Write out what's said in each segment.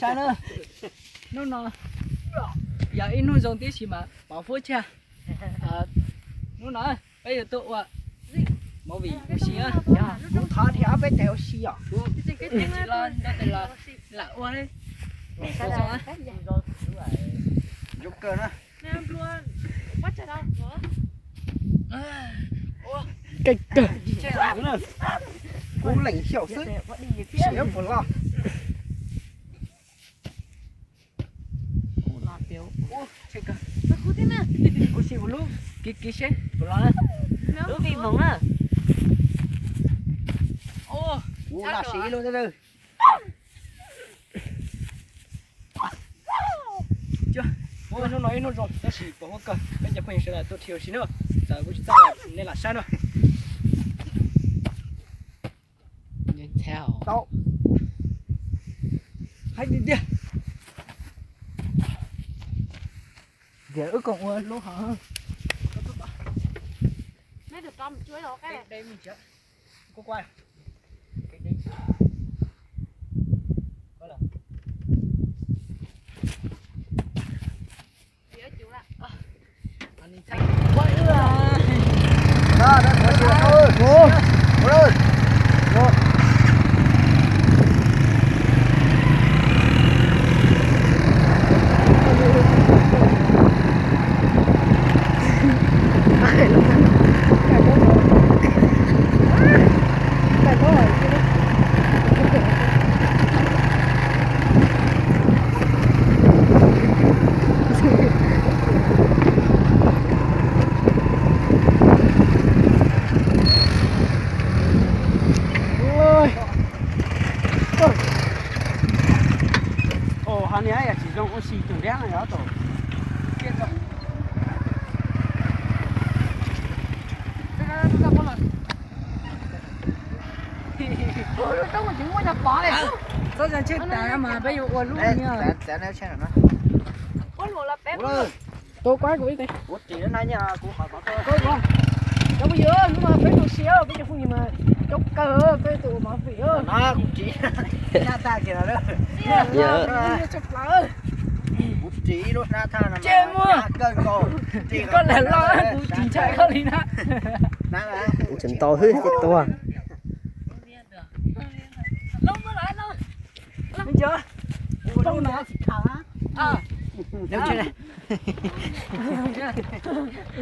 Sao nữa? Nó giờ in nó dùng tí gì mà bảo phối cha. Nó bây giờ tụi mau vì cái gì á? Muốn thả thì áp cái theo xì à? Chỉ là đó là qua đấy. Sao á? Giúp cơ nữa. Cái Cũng lạnh hiểu sức. Xỉu một lo. Chết cơ. Cô xỉu luôn. Cái xe. Lo. Đứa vì mừng á. Là xỉ luôn đó rồi. Chưa. Nó nói nó rồi. Nó xỉ bỏ cơ. Bây giờ mình sẽ là tôi thiếu xí nữa. Giờ cũng chỉ ta là nên là sao nữa. Nhìn theo. Đâu. Hãy đi đi. Giờ còn luôn hả? Mấy được con chuối đâu cái này. Đây mình chưa. Cô quay. Cái đây. Có là. Dễ chịu đó. Anh đi thay. Quay nữa à. Đó, đó, thôi. Ngồi. Ngồi. Ngồi. Hắn ấy chỉ dùng oxy chủ đen này đó tổ. Kia rồi. Trong mà chúng có nhập bỏ này. Sao giờ chết tà mà bây giờ uống luôn nha. Để nó xem nó. Ôi một là bé. Tôi quá của đi. Ủa chị đến đây nha, cô hỏi bảo tôi. Tôi con. Đâu bây giờ nhưng mà phải đồ xéo bây giờ không gì mà chốc cơ phải tụ mà phải ơ. Nó cũng chỉ ra ta kìa đó. Dạ. Chốc lỡ. Bút chỉ đốt ra tha nằm. Chê mua. Cơn cổ. Con lẻ lo bút chỉ chạy con đi nè. Chân to hết chết to. Lông nó lại lông. Thấy chưa? Trong nó chỉ thả. Nếu chưa này.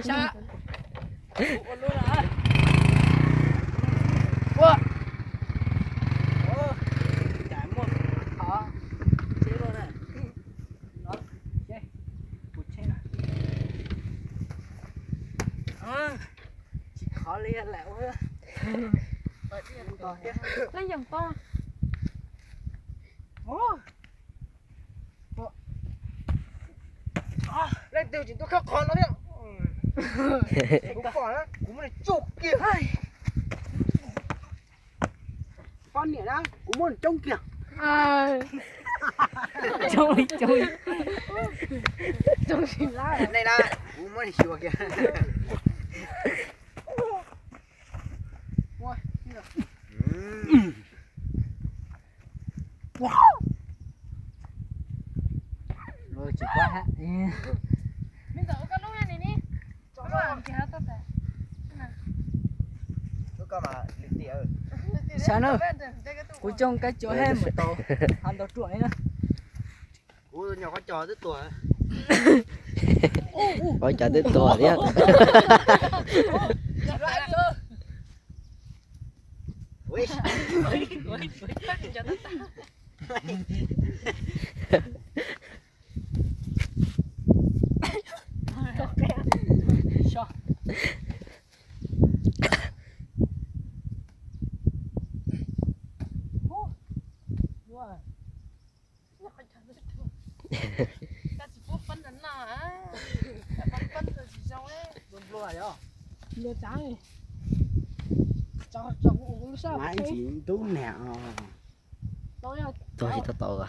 Sao? Uống luôn hả? Ủa? Chả mua. Hả? Chế luôn này. Đó. Chế. Bụt chế này. Chỉ khó liên lẹo thôi. Lấy dòng to. Lên tiêu chỉ tôi khắc khó nó biết. Cũng còn á, cũng muốn chụp kìa. Con nhỉ đó, cũng muốn trông kìa. Trôi. Trong xìm lá. Đây là, cũng muốn chùa kìa. Rồi chỉ quá hả? Mình thử con lúc này đi. Chỗ nào thì hết tốt rồi. Tôi có mà lịch tỉa ở. Sao nữa? Cô trông cái chỗ hết một tổ. Hắn tổ chuỗi nữa. Ủa nhỏ có trò tới tuổi. Có trả tới to đấy. Ui. Lừa trắng cho uống sao? Mà anh chỉ tú nẹo. Tôi chỉ to to à.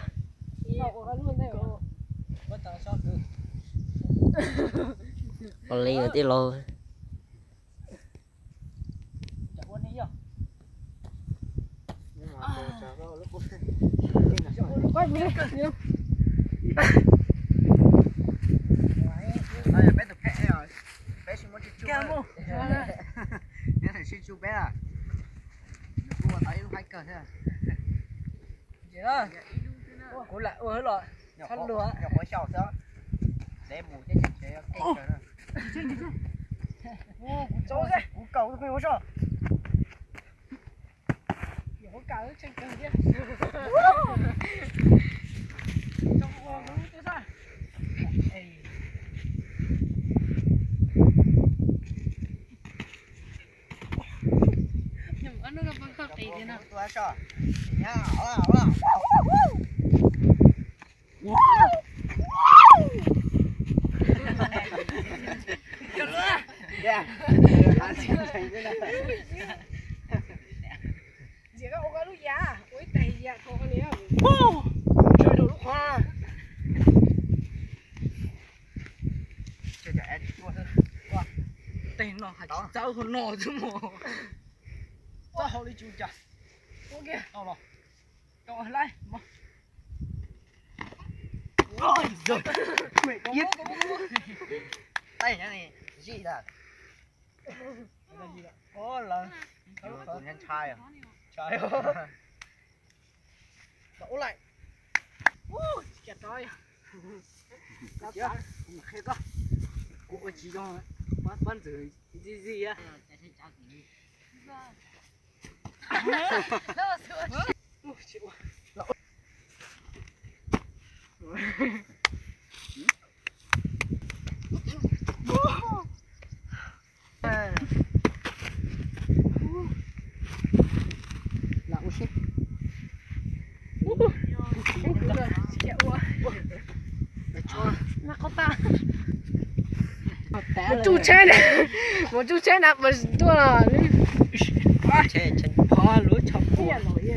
Con ly tí lô. Coi bữa đi. Bé tập bé rồi. Bé xin muốn chú. Kêu mu. Nhớ thằng xin chú bé à. Cô thấy hai cờ thế à. Chị ơi. Cô lại ơi rồi. Săn lửa. Nhỏ có sầu đó. Để mù cái chặt sẽ cây cờ đó. Chỗ đây. Cú cầu tôi có sao? Có cả ở trên cần kia. Trong hồ nó thế sao? Nhưng mà nó gặp bằng khóc tí thế nào? Tôi sao? Nhá, Yeah. Chị có ô lúc giá, ôi tầy dạ khó nè. Chơi đồ lúc hoa. Chơi trẻ em chua hơn. Tên nó hạt cháu hơn nọ chứ mà. Sao hậu đi chú chả? Ok. Đâu rồi? Cậu lại. Ôi giời. Giết. Tay nhá này. Gì đó? Có là tụi nhân trai à? Trời ơi. Đổ lại. Chặt rồi. Chưa? Khét đó. Cô chỉ cho bán tử gì á. Nó sửa. Chịu. Lặng một chút. Nó có ta. Một chút chết nè, mà tôi là Che chân phá lửa chọc.